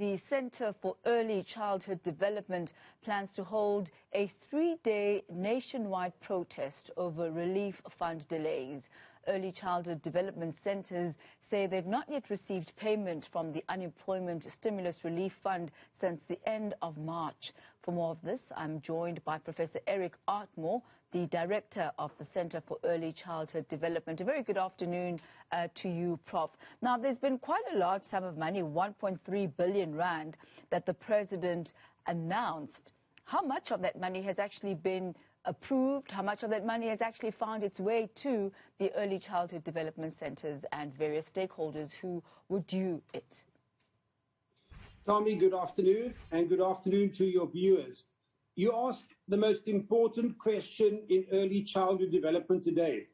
The Centre for Early Childhood Development plans to hold a 3-day nationwide protest over relief fund delays. Early Childhood Development Centres say they've not yet received payment from the Unemployment Stimulus Relief Fund since the end of March. For more of this, I'm joined by Professor Eric Artmore, the Director of the Centre for Early Childhood Development. A very good afternoon to you, Prof. Now, there's been quite a large sum of money, 1.3 billion rand, that the President announced. How much of that money has actually been approved? How much of that money has actually found its way to the early childhood development centres and various stakeholders who were due it? Tommy, good afternoon, and good afternoon to your viewers. You asked the most important question in early childhood development today.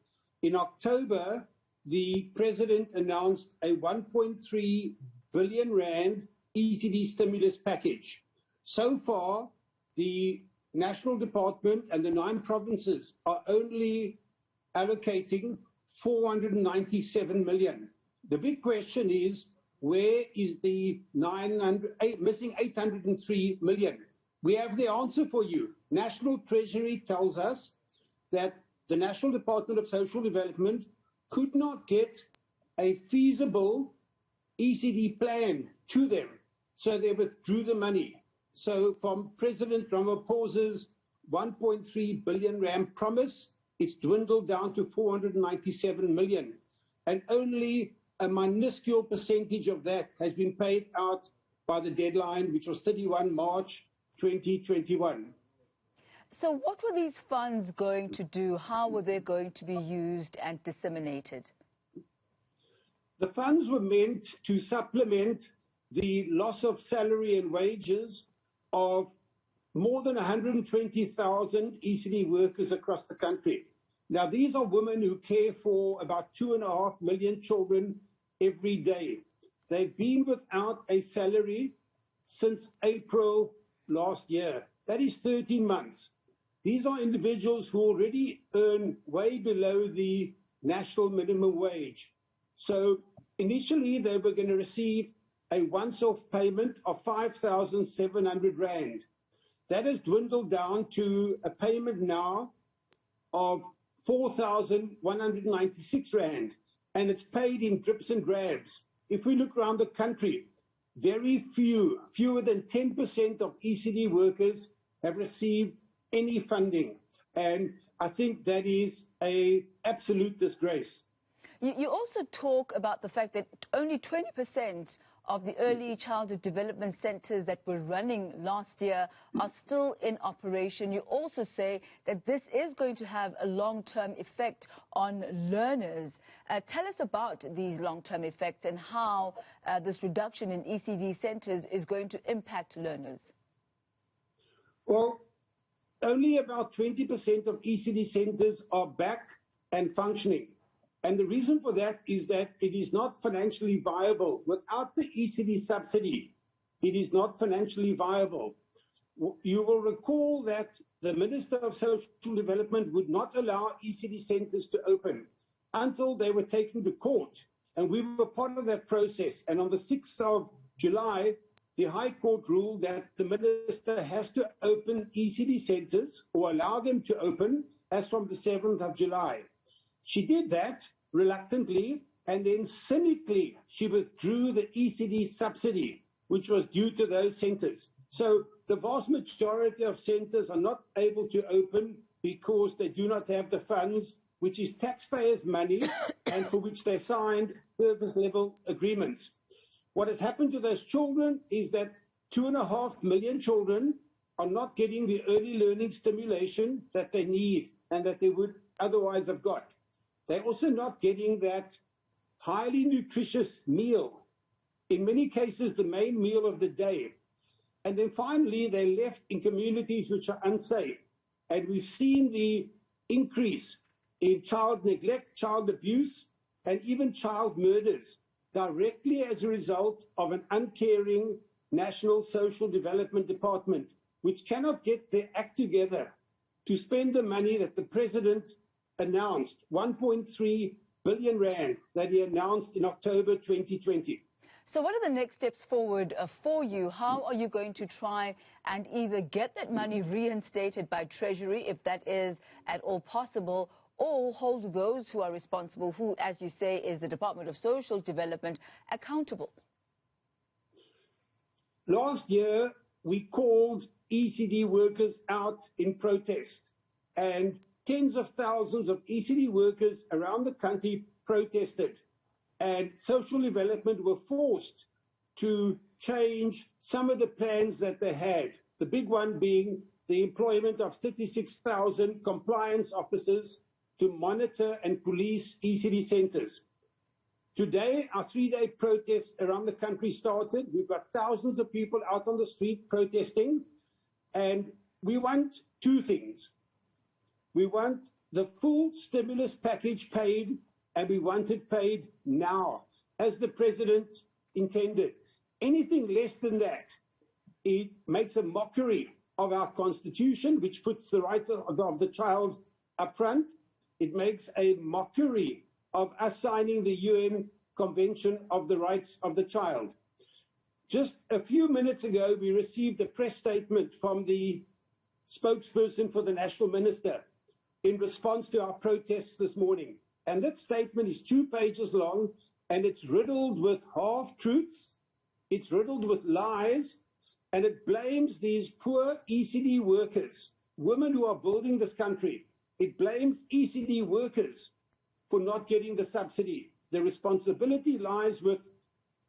In October, the President announced a 1.3 billion rand ECD stimulus package. So far, the National Department and the 9 provinces are only allocating 497 million. The big question is, where is the missing 803 million? We have the answer for you. National Treasury tells us that the National Department of Social Development could not get a feasible ECD plan to them, so they withdrew the money. So from President Ramaphosa's 1.3 billion rand promise, it's dwindled down to 497 million. And only a minuscule percentage of that has been paid out by the deadline, which was 31 March 2021. So what were these funds going to do? How were they going to be used and disseminated? The funds were meant to supplement the loss of salary and wages of more than 120,000 ECD workers across the country. Now, these are women who care for about 2.5 million children every day. They've been without a salary since April last year. That is 13 months. These are individuals who already earn way below the national minimum wage. So initially, they were going to receive a once-off payment of 5,700 rand. That has dwindled down to a payment now of 4,196 rand, and it's paid in drips and drabs. If we look around the country, fewer than 10% of ECD workers have received any funding, and I think that is an absolute disgrace. You also talk about the fact that only 20% of the early childhood development centres that were running last year are still in operation. You also say that this is going to have a long-term effect on learners. Tell us about these long-term effects and how this reduction in ECD centres is going to impact learners. Well, only about 20% of ECD centres are back and functioning. And the reason for that is that it is not financially viable. Without the ECD subsidy, it is not financially viable. You will recall that the Minister of Social Development would not allow ECD centres to open until they were taken to court. And we were part of that process. And on the 6th of July, the High Court ruled that the Minister has to open ECD centres or allow them to open as from the 7th of July. She did that reluctantly, and then cynically she withdrew the ECD subsidy, which was due to those centres. So the vast majority of centres are not able to open because they do not have the funds, which is taxpayers' money, and for which they signed service-level agreements. What has happened to those children is that 2.5 million children are not getting the early learning stimulation that they need and that they would otherwise have got. They're also not getting that highly nutritious meal, in many cases the main meal of the day. And then finally, they're left in communities which are unsafe. And we've seen the increase in child neglect, child abuse, and even child murders directly as a result of an uncaring National Social Development Department, which cannot get their act together to spend the money that the President announced, 1.3 billion rand, that he announced in October 2020. So what are the next steps forward for you? How are you going to try and either get that money reinstated by Treasury, if that is at all possible, or hold those who are responsible, who, as you say, is the Department of Social Development, accountable? Last year, we called ECD workers out in protest, and tens of thousands of ECD workers around the country protested, and social development were forced to change some of the plans that they had. The big one being the employment of 36,000 compliance officers to monitor and police ECD centers. Today, our 3-day protest around the country started. We've got thousands of people out on the street protesting, and we want two things. We want the full stimulus package paid, and we want it paid now, as the President intended. Anything less than that, it makes a mockery of our Constitution, which puts the right of the child up front. It makes a mockery of us signing the UN Convention of the Rights of the Child. Just a few minutes ago, we received a press statement from the spokesperson for the National Minister in response to our protests this morning. And that statement is 2 pages long, and it's riddled with half-truths, it's riddled with lies, and it blames these poor ECD workers, women who are building this country. It blames ECD workers for not getting the subsidy. The responsibility lies with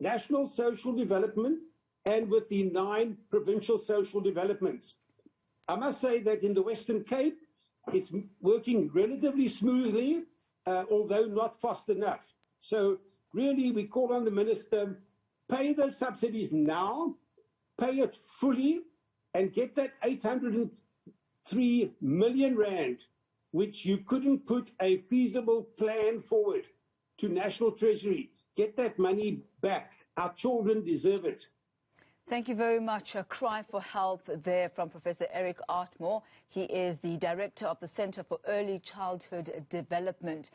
national social development and with the 9 provincial social developments. I must say that in the Western Cape, it's working relatively smoothly, although not fast enough. So really, we call on the Minister, pay those subsidies now, pay it fully, and get that 803 million rand, which you couldn't put a feasible plan forward to National Treasury. Get that money back. Our children deserve it. Thank you very much. A cry for help there from Professor Eric Artmore. He is the director of the Center for Early Childhood Development.